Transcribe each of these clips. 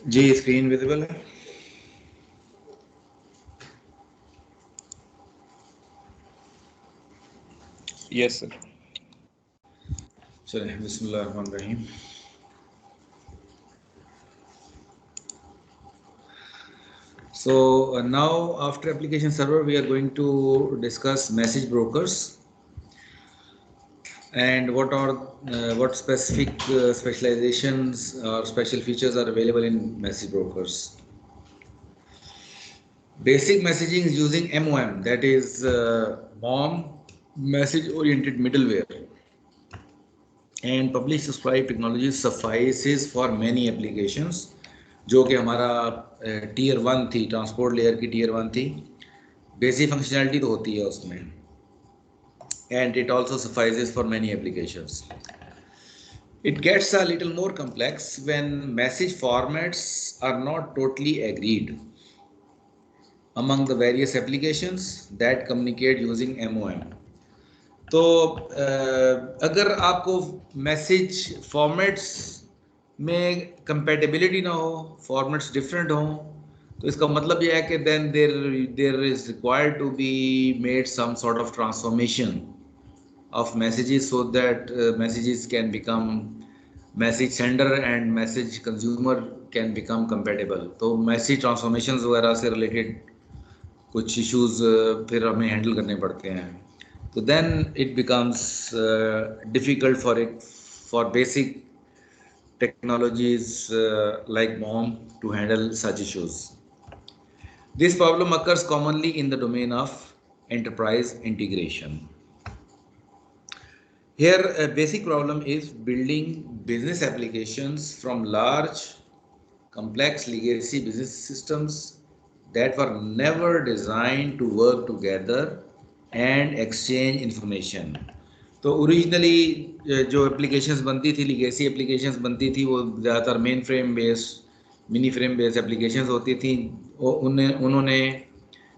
जी screen visible है। Yes sir. चलिए बिस्मिल्लाहिर्रहमानिर्रहीम। So now after application server we are going to discuss message brokers and what specific specializations or special features are available in message brokers. Basic messaging is using MOM, that is MOM, message oriented middleware, and publish subscribe technology suffices for many applications, जो कि हमारा tier 1 थी, transport layer की tier 1 थी। Basic functionality तो होती है उसमें, and it also suffices for many applications. It gets a little more complex when message formats are not totally agreed among the various applications that communicate using MOM. तो अगर आपको message formats में compatibility ना हो, formats different हों, तो इसका मतलब यह है कि then there is required to be made some sort of transformation of messages so that messages can become message sender and message consumer can become compatible. तो मैसेज ट्रांसफॉर्मेशंस वगैरह से रिलेटेड कुछ इश्यूज फिर हमें हैंडल करने पड़ते हैं, तो then it becomes difficult for basic technologies like MOM to handle such issues. This problem occurs commonly in the domain of enterprise integration. Here, a basic problem is building business applications from large, complex legacy business systems that were never designed to work together and exchange information. तो originally जो applications बनती थी, legacy applications बनती थी, वो ज़्यादातर main frame based, mini frame based applications होती थी। उन्होंने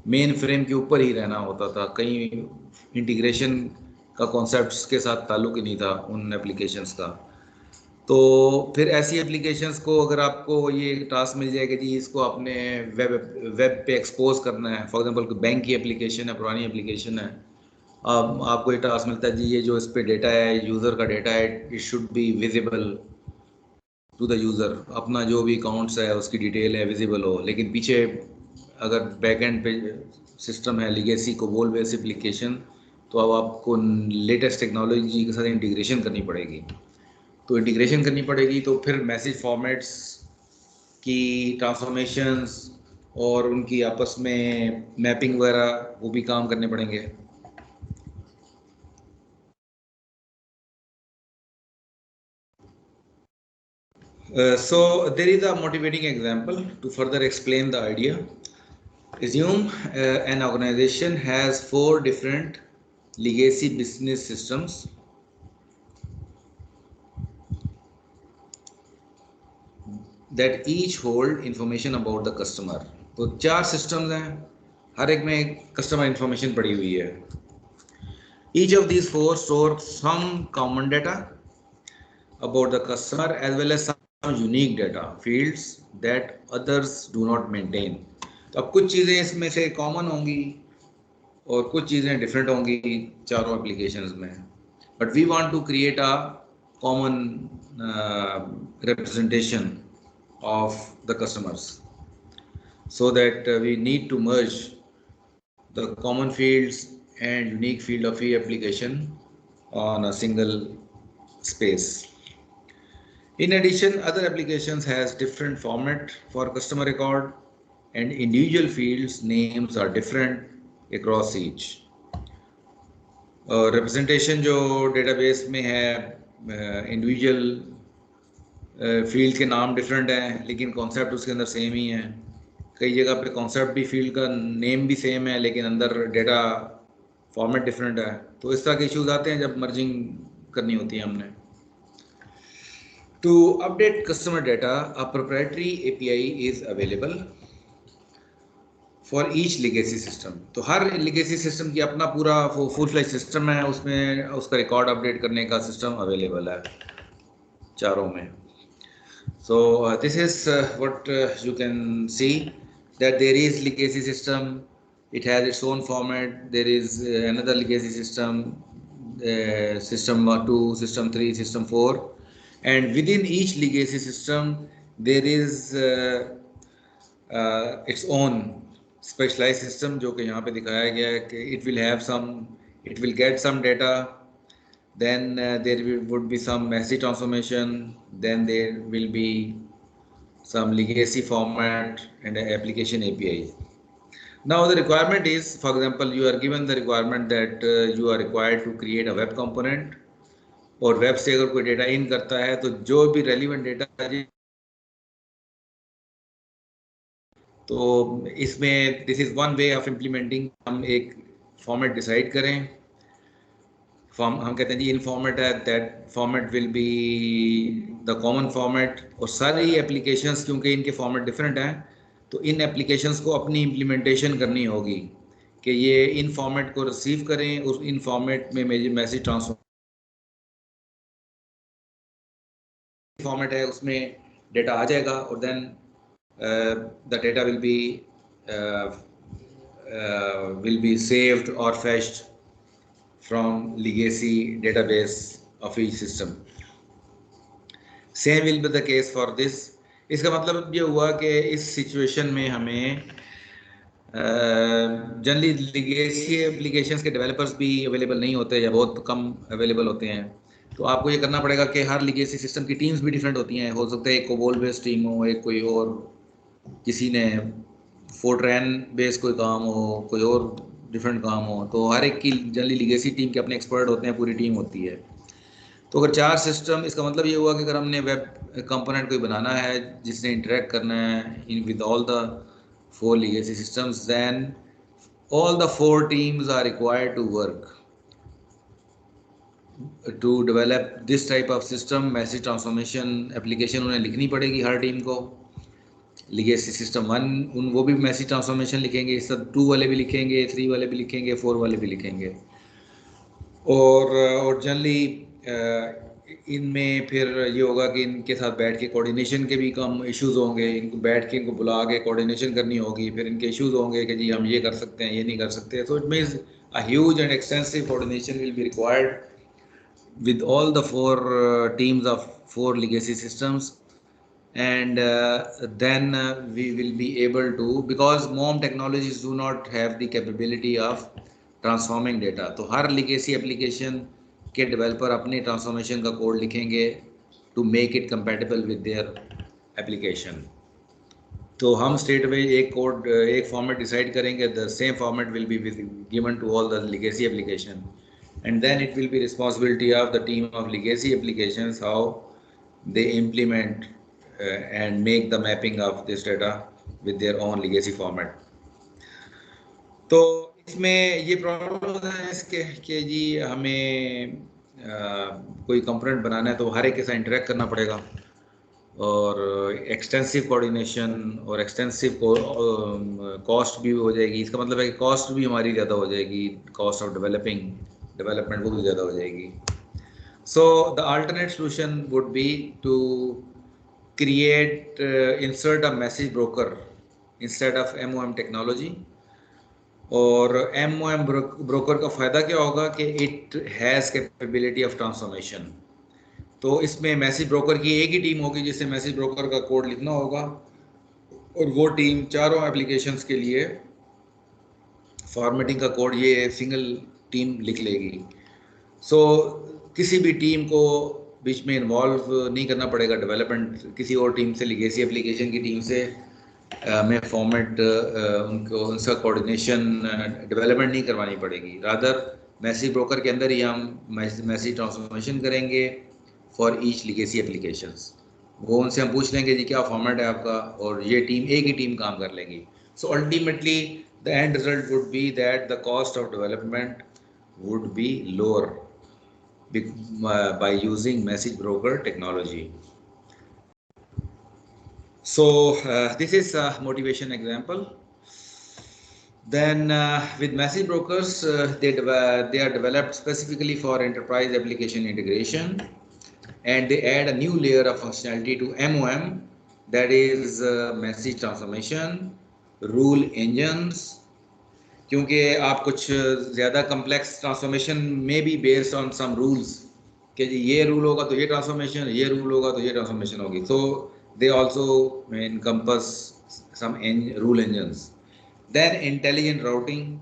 मेन फ्रेम के ऊपर ही रहना होता था, कहीं इंटीग्रेशन का कॉन्सेप्ट्स के साथ ताल्लुक ही नहीं था उन एप्लीकेशंस का। तो फिर ऐसी एप्लीकेशंस को अगर आपको ये टास्क मिल जाए कि जी इसको आपने वेब पे एक्सपोज करना है, फॉर एग्जांपल बैंक की एप्लीकेशन है, पुरानी एप्लीकेशन है, आपको ये टास्क मिलता है जी ये जो इस पे डेटा है, यूज़र का डेटा है, it should be visible to the user. अपना जो भी अकाउंट्स है उसकी डिटेल है विजिबल हो, लेकिन पीछे अगर बैकएंड पे सिस्टम है लीगेसी को बोल बेस एप्लीकेशन, तो अब आपको लेटेस्ट टेक्नोलॉजी के साथ इंटीग्रेशन करनी पड़ेगी। तो इंटीग्रेशन करनी पड़ेगी तो फिर मैसेज फॉर्मेट्स की ट्रांसफॉर्मेशंस और उनकी आपस में मैपिंग वगैरह वो भी काम करने पड़ेंगे। So there is a motivating example to further explain the idea. Assume an organization has 4 different legacy business systems that each hold information about the customer. तो 4 systems हैं, हर एक में customer information पड़ी हुई है। Each of these 4 store some common data about the customer as well as some unique data fields that others do not maintain. तो अब कुछ चीज़ें इसमें से कॉमन होंगी और कुछ चीज़ें डिफरेंट होंगी चारों एप्लीकेशंस में, but we want to create a common representation of the customers, so that we need to merge the common fields and unique field of each application on a single space. In addition, other applications has different format for customer record and individual fields names are different across each. Representation जो database में है, individual field के नाम different हैं लेकिन concept उसके अंदर same ही है। कई जगह पे कॉन्सेप्ट भी फील्ड का नेम भी सेम है लेकिन अंदर डेटा फॉर्मेट डिफरेंट है। तो इस तरह के इश्यूज आते हैं जब मर्जिंग करनी होती है हमने। To update customer data a proprietary API is available for each legacy system. तो हर लेगेसी सिस्टम की अपना पूरा फुल फ्लैश सिस्टम है, उसमें उसका रिकॉर्ड अपडेट करने का सिस्टम अवेलेबल है चारों में। So this is what you can see, that there is legacy system. It has its own format. There is another legacy system, system 2, system 3, system 4, and within each legacy system there is its own specialized system, जो कि यहाँ पे दिखाया गया है कि it will have some, it will get some data, then would be some message transformation, then there will be some legacy format and application API. Now the requirement is, for example, you are given the requirement that you are required to create a web component, और web से अगर कोई data इन करता है तो जो भी relevant data, तो इसमें this is one way of implementing. हम एक फॉर्मेट डिसाइड करें, फॉर्म हम कहते हैं जी इन फॉर्मेट है, that format will be the common format. और सारी एप्लीकेशंस क्योंकि इनके फॉर्मेट डिफरेंट हैं, तो इन एप्लीकेशंस को अपनी इम्प्लीमेंटेशन करनी होगी कि ये इन फॉर्मेट को रिसीव करें, उस इन फॉर्मेट में मेरी मैसेज ट्रांसफर फॉर्मेट है उसमें डेटा आ जाएगा, और then the data will be saved और fetched from legacy database of each system. Same will be the case for this. इसका मतलब ये हुआ कि इस सिचुएशन में हमें जनरली legacy applications के डेवलपर्स भी अवेलेबल नहीं होते या बहुत कम अवेलेबल होते हैं, तो आपको ये करना पड़ेगा कि हर legacy सिस्टम की टीम्स भी डिफरेंट होती हैं। हो सकता है एक कोबोल बेस्ड टीम हो, एक कोई और किसी ने फोर्ट्रैन बेस्ड कोई काम हो, कोई और डिफरेंट काम हो, तो हर एक की जनरली लीगेसी टीम के अपने एक्सपर्ट होते हैं, पूरी टीम होती है। तो अगर 4 सिस्टम, इसका मतलब ये हुआ कि अगर हमने वेब कंपोनेंट कोई बनाना है जिसने इंटरेक्ट करना है in with all the 4 legacy systems, then all the 4 teams are required to work to develop this type of system. Message transformation application उन्हें लिखनी पड़ेगी हर टीम को। लीगेसी सिस्टम 1 वो भी मैसेज ट्रांसफॉर्मेशन लिखेंगे, सब 2 वाले भी लिखेंगे, 3 वाले भी लिखेंगे, 4 वाले भी लिखेंगे। और जनरली इनमें फिर ये होगा कि इनके साथ बैठ के कोऑर्डिनेशन के भी कम इश्यूज होंगे, इनको बैठ के इनको बुला के कोऑर्डिनेशन करनी होगी, फिर इनके इश्यूज होंगे कि जी हम ये कर सकते हैं, ये नहीं कर सकते। So it means a huge and extensive coordination will be required with all the 4 teams of 4 legacy systems, and then we will be able to, because mom technologies do not have the capability of transforming data, तो हर legacy application के developer अपने transformation का code लिखेंगे to make it compatible with their application। तो हम straight away एक code एक format decide करेंगे, the same format will be given to all the legacy application, and then it will be responsibility of the team of legacy applications how they implement and make the mapping of this data with their own legacy format। तो इसमें ये problem है इसके कि जी हमें कोई component बनाना है तो हर एक के साथ इंटरेक्ट करना पड़ेगा, और एक्सटेंसिव कोऑर्डिनेशन और एक्सटेंसिव कॉस्ट भी हो जाएगी। इसका मतलब है कि कॉस्ट भी हमारी ज़्यादा हो जाएगी, कॉस्ट ऑफ डेवलपमेंट वो भी ज़्यादा हो जाएगी। So the alternate solution would be to create insert a message broker instead of MOM technology। और MOM broker का फ़ायदा क्या होगा कि it has capability of transformation। तो इसमें मैसेज ब्रोकर की एक ही टीम होगी जिससे मैसेज ब्रोकर का कोड लिखना होगा, और वो टीम चारों एप्लीकेशंस के लिए फॉर्मेटिंग का कोड ये सिंगल टीम लिख लेगी। सो किसी भी टीम को बीच में इन्वॉल्व नहीं करना पड़ेगा डेवलपमेंट किसी और टीम से, लीगेसी एप्लीकेशन की टीम से में फॉर्मेट उनको उनका कोऑर्डिनेशन डेवलपमेंट नहीं करवानी पड़ेगी। रादर मैसेज ब्रोकर के अंदर ही हम मैसेज ट्रांसफॉर्मेशन करेंगे फॉर ईच लीगेसी एप्लीकेशंस। वो उनसे हम पूछ लेंगे जी क्या फॉर्मेट है आपका, और ये टीम एक ही टीम काम कर लेगी। So ultimately the end result would be that the cost of development would be lower by using message broker technology। So this is a motivation example। Then with message brokers they are developed specifically for enterprise application integration, and they add a new layer of functionality to MOM, that is message transformation, rule engines. क्योंकि आप कुछ ज़्यादा complex transformation may be based on some rules कि जी ये rule होगा तो ये transformation, ये rule होगा तो ये transformation होगी. So they also encompass some rule engines. Then intelligent routing,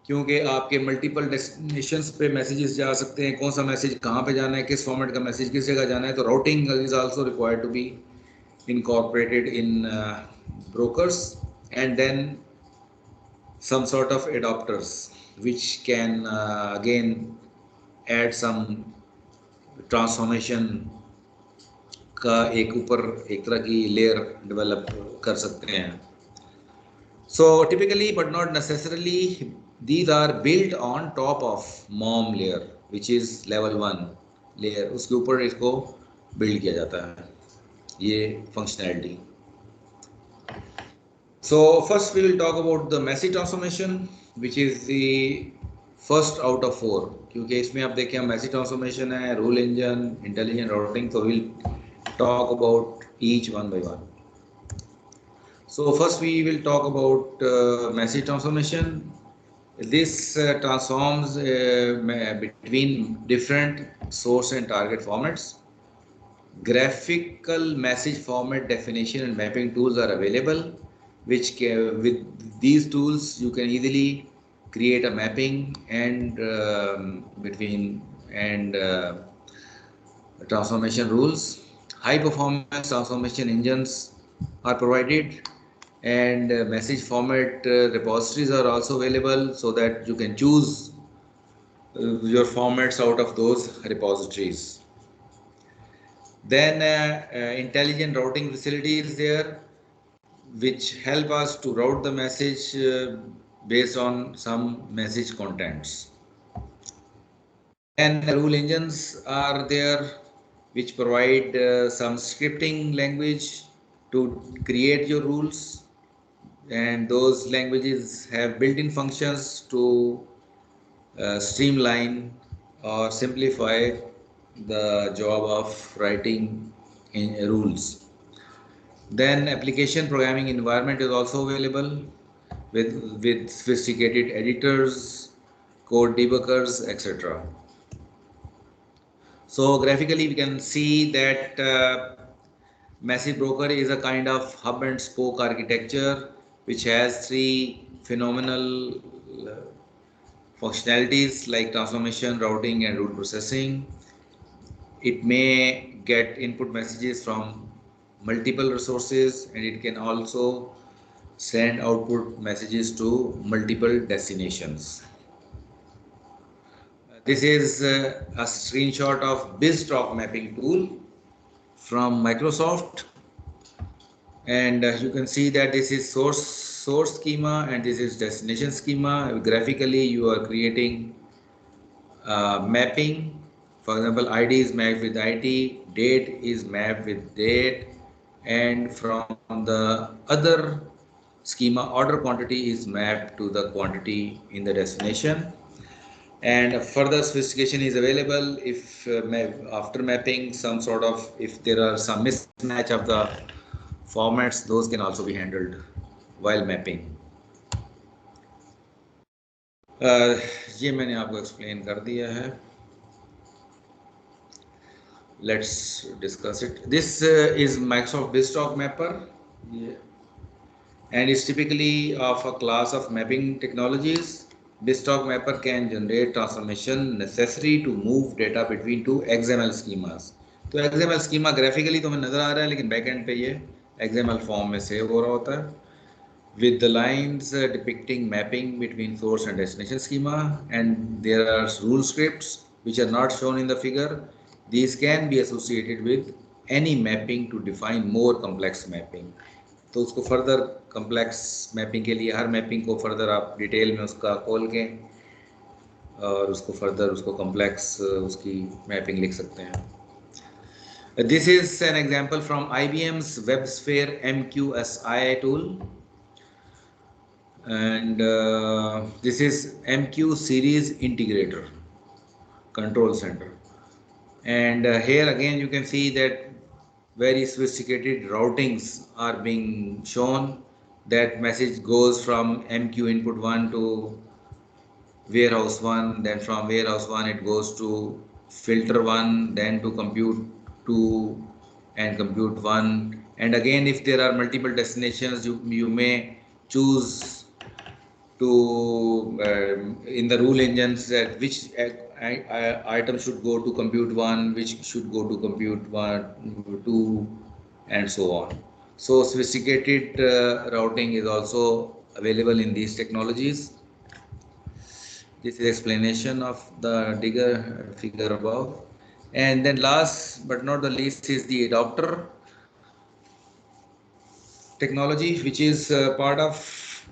क्योंकि आपके मल्टीपल डेस्टिनेशंस पे मैसेजेस जा सकते हैं, कौन सा मैसेज कहाँ पे जाना है, किस फॉर्मेट का मैसेज किस जगह जाना है, तो routing is also required to be incorporated in brokers. And then some sort of adapters which can again add some transformation का एक ऊपर एक तरह की लेयर डेवलप कर सकते हैं. So typically but not necessarily, these are built on top of MOM layer which is level 1 layer, उसके ऊपर इसको build किया जाता है ये functionality. So first we will talk about the message transformation which is the first out of 4, क्योंकि इसमें आप देखें message transformation है, rule engine, intelligent routing, so we'll talk about each one by one. So first we will talk about message transformation. This transforms between different source and target formats. Graphical message format definition and mapping tools are available, which with these tools you can easily create a mapping and between and transformation rules. High performance transformation engines are provided, and message format repositories are also available so that you can choose your formats out of those repositories. Then intelligent routing facility is there which help us to route the message based on some message contents. And rule engines are there which provide some scripting language to create your rules, and those languages have built-in functions to streamline or simplify the job of writing in rules. Then application programming environment is also available with sophisticated editors, code debuggers, etc. So graphically we can see that Message Broker is a kind of hub and spoke architecture which has 3 phenomenal functionalities like transformation, routing, and rule processing. It may get input messages from multiple resources, and it can also send output messages to multiple destinations. This is a screenshot of BizTalk mapping tool from Microsoft, and you can see that this is source schema and this is destination schema. Graphically you are creating mapping. For example, ID is mapped with ID, date is mapped with date, and from the other schema, order quantity is mapped to the quantity in the destination. And further sophistication is available if after mapping some sort of, if there are some mismatch of the formats, those can also be handled while mapping. ये मैंने आपको explain कर दिया है. Let's discuss it. This is Microsoft BizTalk Mapper, and it's typically of a class of mapping technologies. BizTalk Mapper can generate transformation necessary to move data between 2 XML schemas. तो XML schema graphically तो हमें नजर आ रहा है, लेकिन backend पे ये XML form में सेव हो रहा होता है, with the lines depicting mapping between source and destination schema, and there are rule scripts which are not shown in the figure. These can be associated with any mapping to define more complex mapping. तो उसको further complex mapping के लिए हर mapping को further आप detail में उसका खोल के और उसको फर्दर उसको कम्प्लेक्स उसकी मैपिंग लिख सकते हैं. This is an example from IBM's WebSphere MQSI tool, and this is MQ series integrator control center. And here again you can see that very sophisticated routings are being shown. That message goes from MQ input 1 to warehouse 1, then from warehouse 1 it goes to filter 1, then to compute 2 and compute 1. And again, if there are multiple destinations, you may choose to in the rule engines that which item should go to compute 1, which should go to compute 1, 2, and so on. So sophisticated routing is also available in these technologies. This is explanation of the digger figure above. And then last but not the least is the adapter technology, which is part of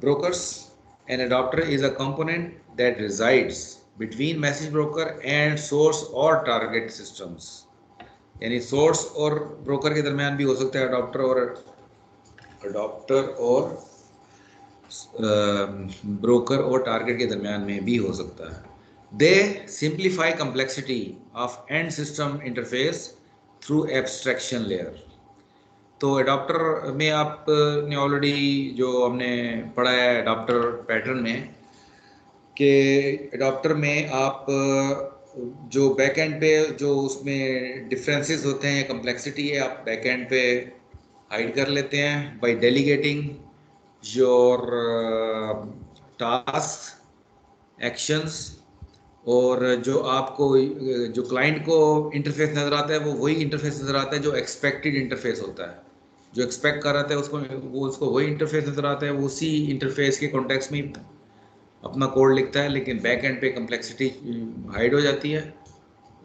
brokers. An adapter is a component that resides between message broker and source or target systems. यानी source और broker के दरमियान भी हो सकता है adopter और broker और टारगेट के दरमियान में भी हो सकता है. They simplify complexity of end system interface through abstraction layer. तो अडॉप्टर में आपने ऑलरेडी जो हमने पढ़ा है अडॉप्टर पैटर्न में कि अडॉप्टर में आप जो बैकएंड पे जो उसमें डिफरेंसेस होते हैं या कम्प्लेक्सिटी है आप बैकएंड पे हाइड कर लेते हैं by delegating your task actions. और जो आपको जो क्लाइंट को इंटरफेस नज़र आता है वो वही इंटरफेस नज़र आता है जो एक्सपेक्टेड इंटरफेस होता है. जो एक्सपेक्ट कर रहा था उसको वही इंटरफेस नज़र आता है. वो उसी इंटरफेस के कॉन्टेक्स्ट में अपना कोड लिखता है, लेकिन बैक एंड पे कम्प्लेक्सिटी हाइड हो जाती है.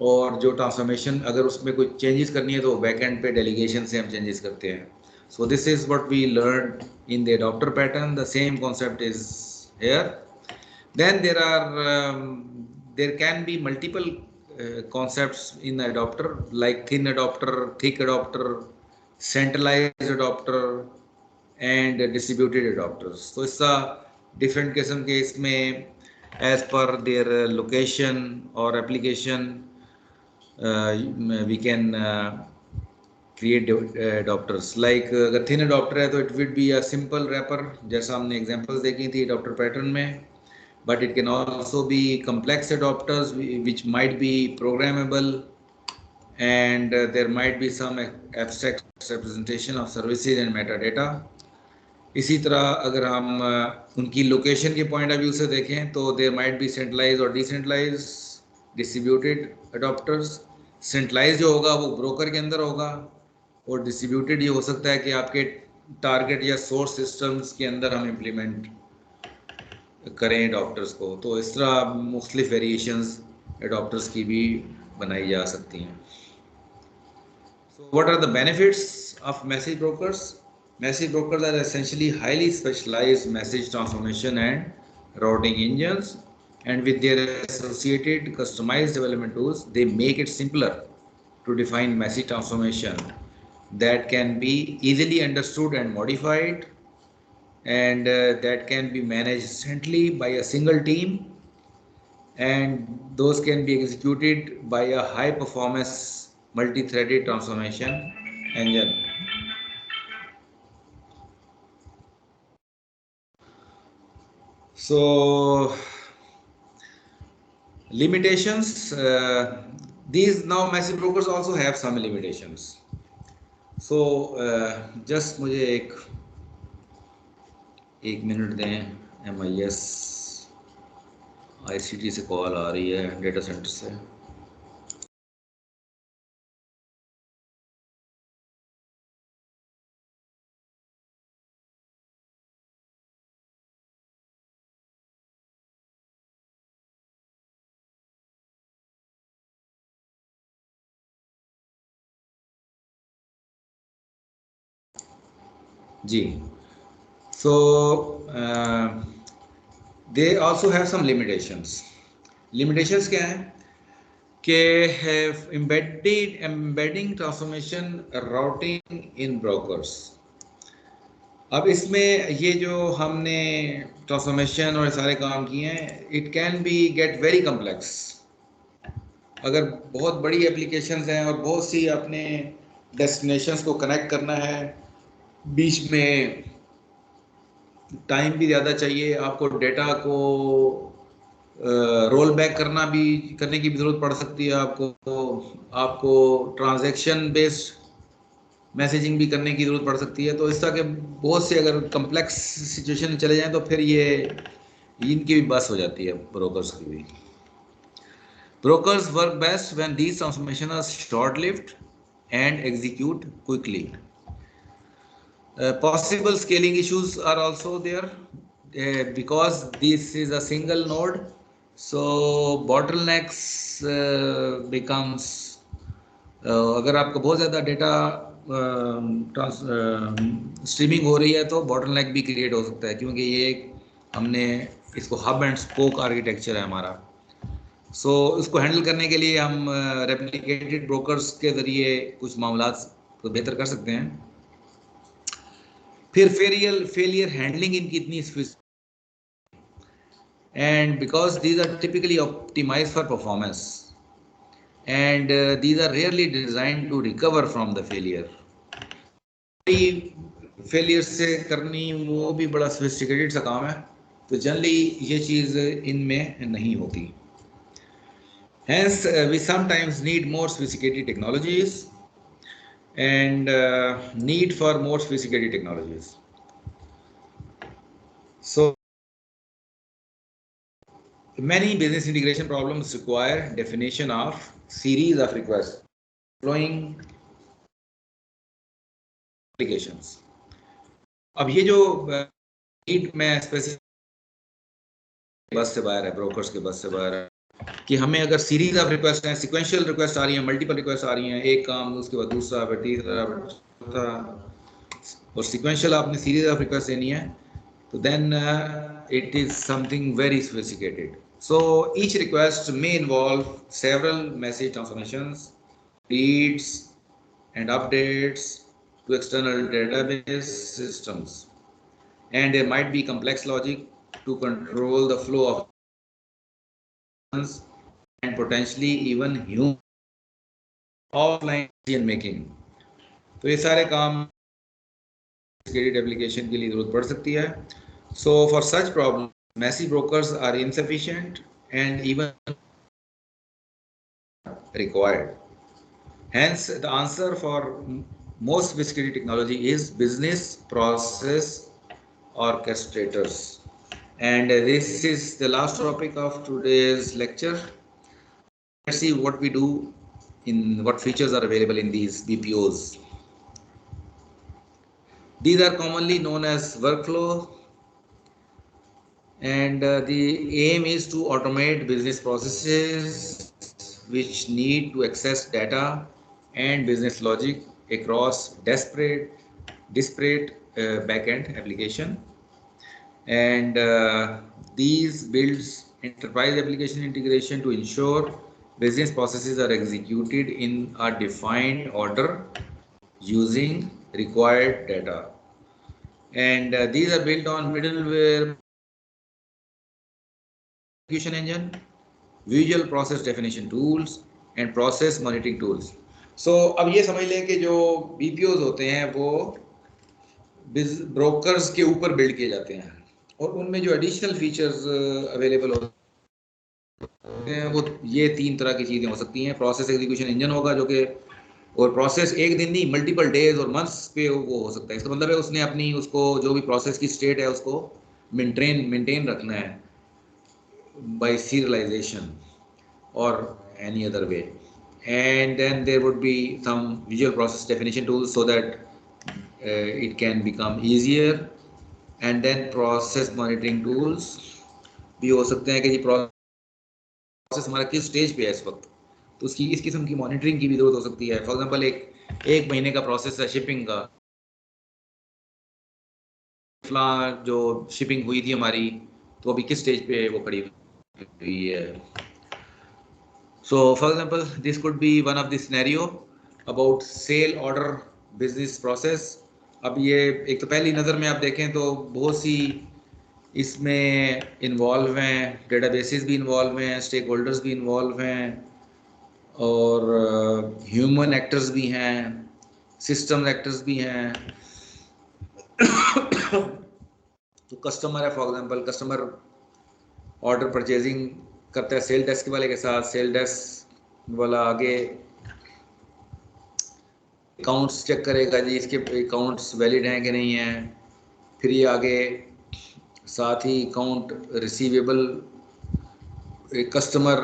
और जो ट्रांसफॉर्मेशन अगर उसमें कोई चेंजेस करनी है तो बैक एंड पे डेलीगेशन से हम चेंजेस करते हैं. So this is what we learn in the adapter pattern. The same concept is here. Then there can be multiple concepts in the adapter like thin adapter, thick adapter, centralized adapter and distributed adapters. So it's a different किस्म के इसमें as per their location or application we can create adapters. Like अगर thin adapter है तो it would be a simple wrapper जैसा हमने examples देखी थी adapter pattern में. But it can also be complex adapters which might be programmable, and there might be some abstract representation of services and metadata. इसी तरह अगर हम उनकी लोकेशन के पॉइंट ऑफ व्यू से देखें तो देयर माइट बी सेंट्रलाइज और डिसेंट्रलाइज डिस्ट्रीब्यूटेड अडॉप्टर्स. सेंट्रलाइज जो होगा वो ब्रोकर के अंदर होगा और डिस्ट्रीब्यूटेड ये हो सकता है कि आपके टारगेट या सोर्स सिस्टम्स के अंदर हम इम्प्लीमेंट करें एडॉप्टर्स को. तो इस तरह मुख्तलिफ वेरिएशंस एडॉप्टर्स की भी बनाई जा सकती हैं. So what are the benefits of message brokers? Message brokers are essentially highly specialized message transformation and routing engines, and with their associated customized development tools they make it simpler to define message transformation that can be easily understood and modified, and that can be managed centrally by a single team, and those can be executed by a high performance multi-threaded transformation engine. So limitations, these now message brokers also have some limitations. So just मुझे एक minute दें. MIS ICT से call आ रही है data centre से. जी. So they also have some limitations. Limitations क्या हैं कि embedding transformation routing in brokers. अब इसमें ये जो हमने ट्रांसफॉर्मेशन और सारे काम किए हैं, it can be get very complex. अगर बहुत बड़ी एप्लीकेशंस हैं और बहुत सी अपने डेस्टिनेशंस को कनेक्ट करना है, बीच में टाइम भी ज़्यादा चाहिए, आपको डेटा को रोल बैक करने की भी ज़रूरत पड़ सकती है, आपको ट्रांजैक्शन बेस्ड मैसेजिंग भी करने की ज़रूरत पड़ सकती है। तो इस तरह के बहुत से अगर कम्प्लेक्स सिचुएशन में चले जाएं तो फिर ये इनकी भी बस हो जाती है, ब्रोकर्स की भी। Brokers work best when these transformations are short-lived and execute quickly. Possible scaling issues are also there because this is a single node. So bottlenecks becomes अगर आपको बहुत ज़्यादा डेटा स्ट्रीमिंग हो रही है तो बॉटलनेक भी क्रिएट हो सकता है, क्योंकि ये हमने इसको हब एंड स्पोक आर्किटेक्चर है हमारा। सो इसको हैंडल करने के लिए हम रेप्लिकेटेड ब्रोकर्स के ज़रिए कुछ मामलात को बेहतर कर सकते हैं। फिर फेलियर हैंडलिंग इनकी इतनी, and because these are typically optimized for performance, and these are rarely designed to recover from the failure. Failure से करनी वो भी बड़ा सोफिस्टिकेटेड सा काम है, तो जनरली ये चीज़ इनमें नहीं होती। Hence, we sometimes need more sophisticated technologies and need for more sophisticated technologies. So, many business integration problems require definition of series of requests flowing applications. अब ये जो नीड में स्पेसिफिक बस से बाहर है, ब्रोकर्स के बस से बाहर है कि हमें अगर सीरीज ऑफ रिक्वेस्ट हैं, सिक्वेंशियल रिक्वेस्ट आ रही हैं, मल्टीपल रिक्वेस्ट आ रही हैं, एक काम उसके बाद दूसरा, फिर तीसरा, चौथा, और सिक्वेंशियल आपने सीरीज ऑफ रिक्वेस्ट देनी है, तो then it is something very sophisticated. So each request may involve several message transformations, reads and updates to external database systems, and there might be complex logic to control the flow of and potentially even human offline decision making. तो ये सारे काम application के लिए जरूरत पड़ सकती है. So for such problems, messy brokers are insufficient and even required. Hence, the answer for most sophisticated technology is business process orchestrators. And this is the last topic of today's lecture. Let's see what we do what features are available in these BPOs. These are commonly known as workflow, and the aim is to automate business processes which need to access data and business logic across disparate backend application, and these builds enterprise application integration to ensure business processes are executed in a defined order using required data, and these are built on middleware execution engine, visual process definition tools and process monitoring tools. So अब ये समझ लें कि जो BPOs होते हैं वो brokers के ऊपर बिल्ड किए जाते हैं, और उनमें जो एडिशनल फीचर्स अवेलेबल होते हैं वो ये 3 तरह की चीज़ें हो सकती हैं. प्रोसेस एग्जीक्यूशन इंजन होगा जो कि, और प्रोसेस एक दिन नहीं, मल्टीपल डेज और मंथ्स पे वो हो सकता है. इसका मतलब है उसने अपनी उसको जो भी प्रोसेस की स्टेट है उसको मेंटेन रखना है by serialization or any other way, and then there would be some visual process definition tools so that it can become easier, and then process monitoring tools भी हो सकते हैं कि जी प्रोसेस हमारा किस स्टेज पे है इस वक्त, तो उसकी इस किस्म की मॉनिटरिंग की भी जरूरत हो सकती है. फॉर एग्जांपल एक महीने का प्रोसेस है शिपिंग का, जो शिपिंग हुई थी हमारी, तो अभी किस स्टेज पे वो खड़ी हुई है. So, for example, this could be one of the scenario about sale order business process. अब ये एक तो पहली नज़र में आप देखें तो बहुत सी इसमें इन्वॉल्व हैं, डेटाबेसेस भी इन्वॉल्व हैं, स्टेक होल्डर्स भी इन्वॉल्व हैं, और ह्यूमन एक्टर्स भी हैं, सिस्टम एक्टर्स भी हैं। तो कस्टमर है, for example customer order purchasing करता है सेल डेस्क वाले के साथ, सेल डेस्क वाला आगे अकाउंट्स चेक करेगा जी, इसके अकाउंट्स वैलिड हैं कि नहीं हैं। फिर ये आगे साथ ही अकाउंट रिसीवेबल कस्टमर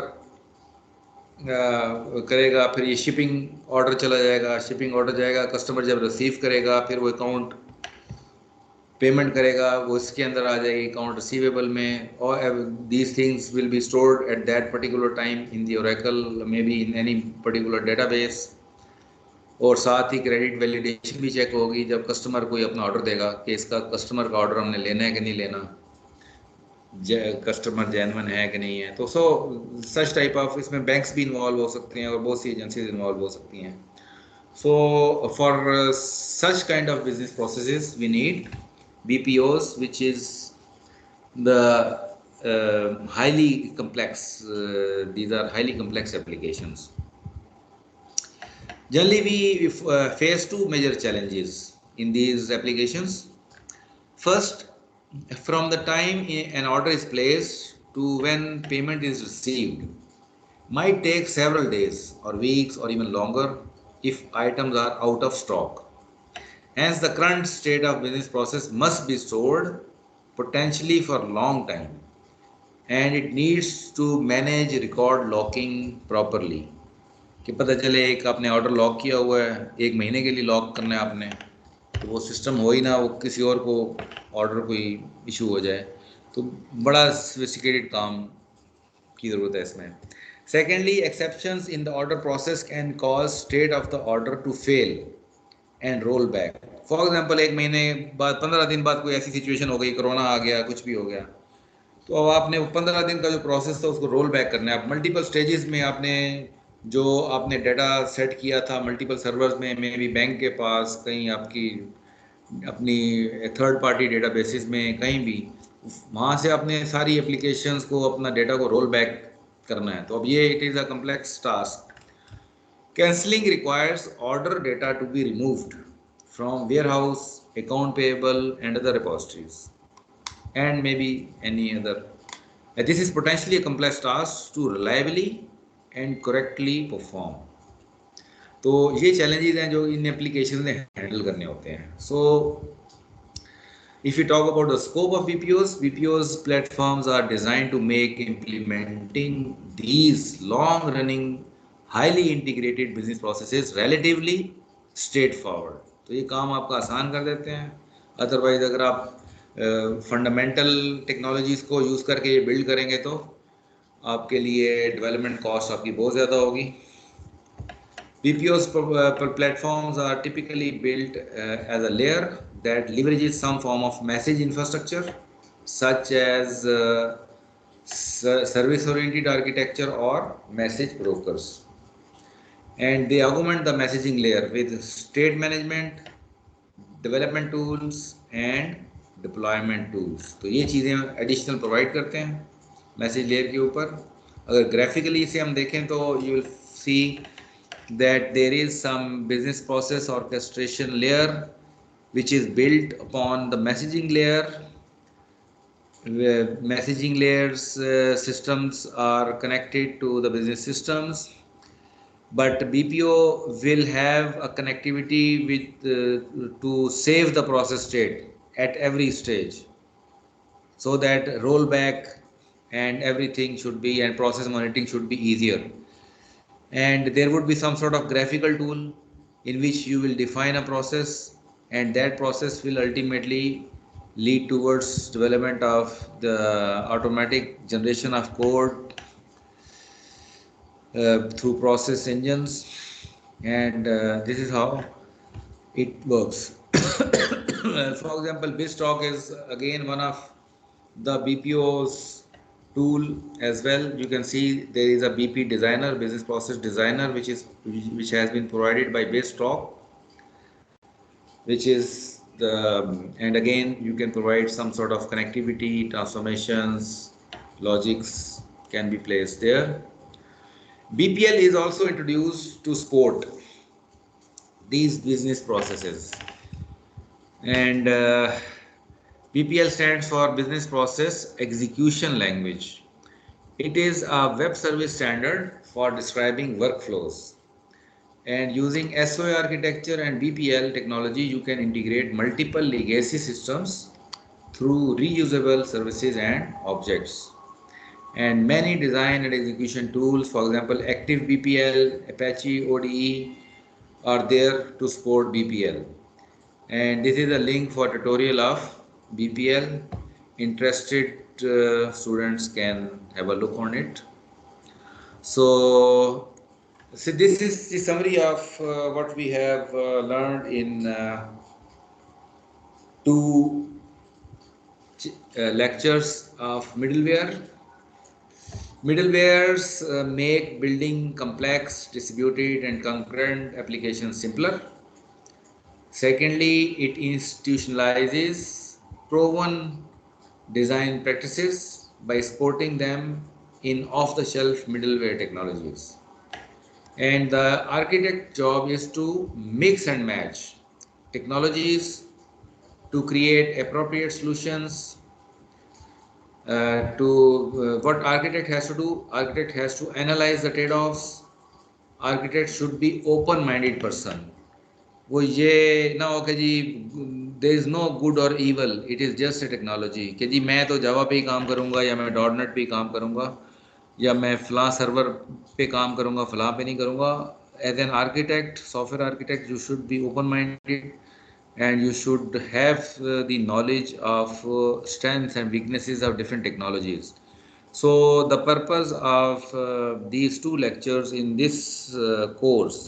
करेगा, फिर ये शिपिंग ऑर्डर चला जाएगा, शिपिंग ऑर्डर जाएगा, कस्टमर जब रिसीव करेगा फिर वो अकाउंट पेमेंट करेगा, वो इसके अंदर आ जाएगी अकाउंट रिसीवेबल में। और these things will be stored at that particular time in the Oracle, may be in any particular database. और साथ ही क्रेडिट वैलिडेशन भी चेक होगी जब कस्टमर कोई अपना ऑर्डर देगा कि इसका कस्टमर का ऑर्डर हमने लेना है कि नहीं लेना, कस्टमर जेन्युइन है कि नहीं है। तो सो सच टाइप ऑफ, इसमें बैंक्स भी इन्वॉल्व हो सकते हैं और बहुत सी एजेंसीज इन्वॉल्व हो सकती हैं। So for such kind of business processes we need BPOs, which is the highly complex, these are highly complex applications. Generally, we face two major challenges in these applications. First, from the time an order is placed to when payment is received, might take several days or weeks or even longer if items are out of stock. Hence, the current state of business process must be stored potentially for a long time, and it needs to manage record locking properly. कि पता चले एक आपने order lock किया हुआ है, 1 महीने के लिए लॉक करना है आपने, तो वो सिस्टम हो ही ना, वो किसी और को ऑर्डर कोई इशू हो जाए। तो बड़ा सोफिस्टिकेटेड काम की ज़रूरत है इसमें। Secondly, exceptions in the order process can cause state of the order to fail and roll back. For example 1 महीने बाद, 15 दिन बाद कोई ऐसी सिचुएशन हो गई, कोरोना आ गया, कुछ भी हो गया, तो अब आपने 15 दिन का जो प्रोसेस था उसको रोल बैक करना है। आप मल्टीपल स्टेजेस में आपने जो आपने डाटा सेट किया था मल्टीपल सर्वर्स में, मे बी बैंक के पास, कहीं आपकी अपनी थर्ड पार्टी डेटा बेसिस में, कहीं भी, वहाँ से आपने सारी एप्लीकेशंस को अपना डेटा को रोल बैक करना है। तो अब ये it is a complex task. Cancelling requires order data to be removed from warehouse, account payable, and other repositories, and maybe any other. This is potentially a complex task to reliably and correctly perform. तो ये challenges हैं जो इन applications ने handle करने होते हैं. So if we talk about the scope of BPOs platforms are designed to make implementing these long-running, highly integrated business processes relatively straightforward. तो ये काम आपका आसान कर देते हैं। अदरवाइज अगर आप फंडामेंटल टेक्नोलॉजीज़ को यूज़ करके ये बिल्ड करेंगे तो आपके लिए डेवलपमेंट कॉस्ट आपकी बहुत ज़्यादा होगी। BPOs platforms are typically built as a layer that leverages some form of message infrastructure, such as service-oriented architecture or message brokers. And they augment the messaging layer with state management, development tools, and deployment tools. तो ये चीज़ें additional provide करते हैं message layer के ऊपर। अगर graphically इसे हम देखें तो you will see that there is some business process orchestration layer which is built upon the messaging layer. Where messaging layers systems are connected to the business systems, but BPO will have a connectivity with to save the process state at every stage, so that rollback and everything should be, and process monitoring should be easier. And there would be some sort of graphical tool in which you will define a process, and that process will ultimately lead towards development of the automatic generation of code through process engines, and this is how it works. For example, BizTalk is again one of the BPO's tool as well. You can see there is a BP designer, business process designer, which has been provided by BizTalk, which is the, and again you can provide some sort of connectivity, transformations, logics can be placed there. BPL is also introduced to support these business processes, and BPL stands for Business Process Execution Language. It is a web service standard for describing workflows. And using SOA architecture and BPL technology, you can integrate multiple legacy systems through reusable services and objects. And many design and execution tools, for example, Active BPL, Apache ODE, are there to support BPL. And this is a link for tutorial of BPL. Interested students can have a look on it. So this is the summary of what we have learned in two lectures of middleware. Middlewares make building complex, distributed, and concurrent applications simpler. Secondly, it institutionalizes proven design practices by supporting them in off-the-shelf middleware technologies. And the architect job is to mix and match technologies to create appropriate solutions. To what architect has to do, architect has to analyze the trade-offs. Architect should be open-minded person. वो ये ना हो कि जी there is no good और evil, it is just a technology कि जी मैं तो जावा पे ही काम करूँगा या मैं डॉट नेट पे ही काम करूँगा या मैं फलां सर्वर पे काम करूँगा फलां पे नहीं करूँगा. As an architect, software architect, you should be open minded and you should have the knowledge of strengths and weaknesses of different technologies. So the purpose of these two lectures in this course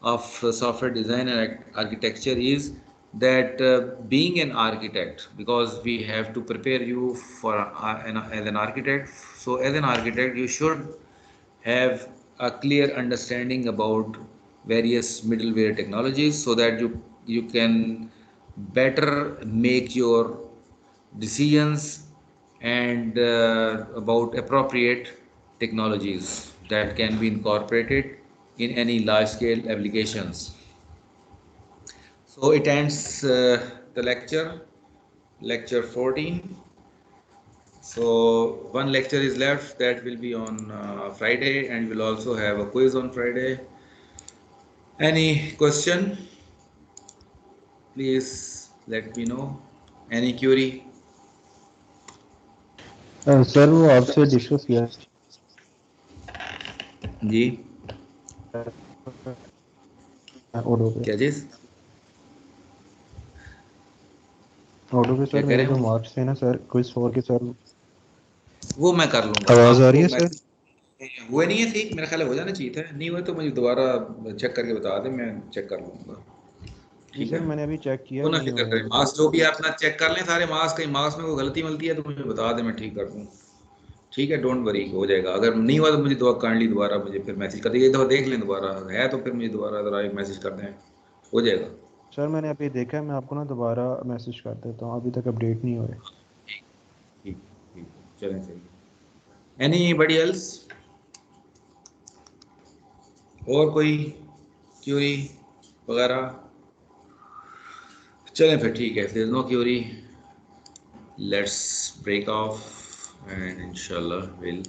of software design and architecture is that being an architect, because we have to prepare you for as an architect. So as an architect you should have a clear understanding about various middleware technologies so that you can better make your decisions and about appropriate technologies that can be incorporated in any large scale applications. So it ends the lecture 14. So one lecture is left, that will be on Friday, and we'll also have a quiz on Friday. Any question? Please let me know. Any query? Sir वो आपसे discuss किया जी auto पे क्या चीज? Auto पे क्या sir कह मेरे रहे जो हो? मार्क्स थे ना सर क्विज 4 के सर. वो मैं कर लूंगा. आवाज आ रही आपको है सर? मैसेज हुए नहीं है? ठीक, मेरा ख्याल है हो जाना चाहिए था. नहीं हुए तो मुझे दोबारा चेक करके बता दें, मैं चेक कर लूंगा. जी ठीक सर है, मैंने अभी चेक किया वो ना नहीं फिक्र हुए करें. अभी तक. मार्क्स जो भी है अपना चेक कर लें, सारे मार्क्स. कहीं मार्क्स में कोई गलती मलती है तो मुझे बता दें, मैं ठीक कर दूँ. ठीक है, डोंट वरी, हो जाएगा. अगर नहीं हुआ तो मुझे दुआ काइंडली दोबारा मुझे फिर मैसेज कर दीजिए. एक दफ़ा देख लें, दोबारा है तो फिर मुझे दोबारा ज़रा एक मैसेज कर दें, हो जाएगा. सर मैंने अभी देखा है, मैं आपको ना दोबारा मैसेज कर देता हूँ, अभी तक अपडेट नहीं हो रहे. ठीक ठीक ठीक, चलें सही. Anybody else? और कोई क्यूरी वगैरह? चलें फिर, ठीक है. फिर no query, let's break off and inshallah we'll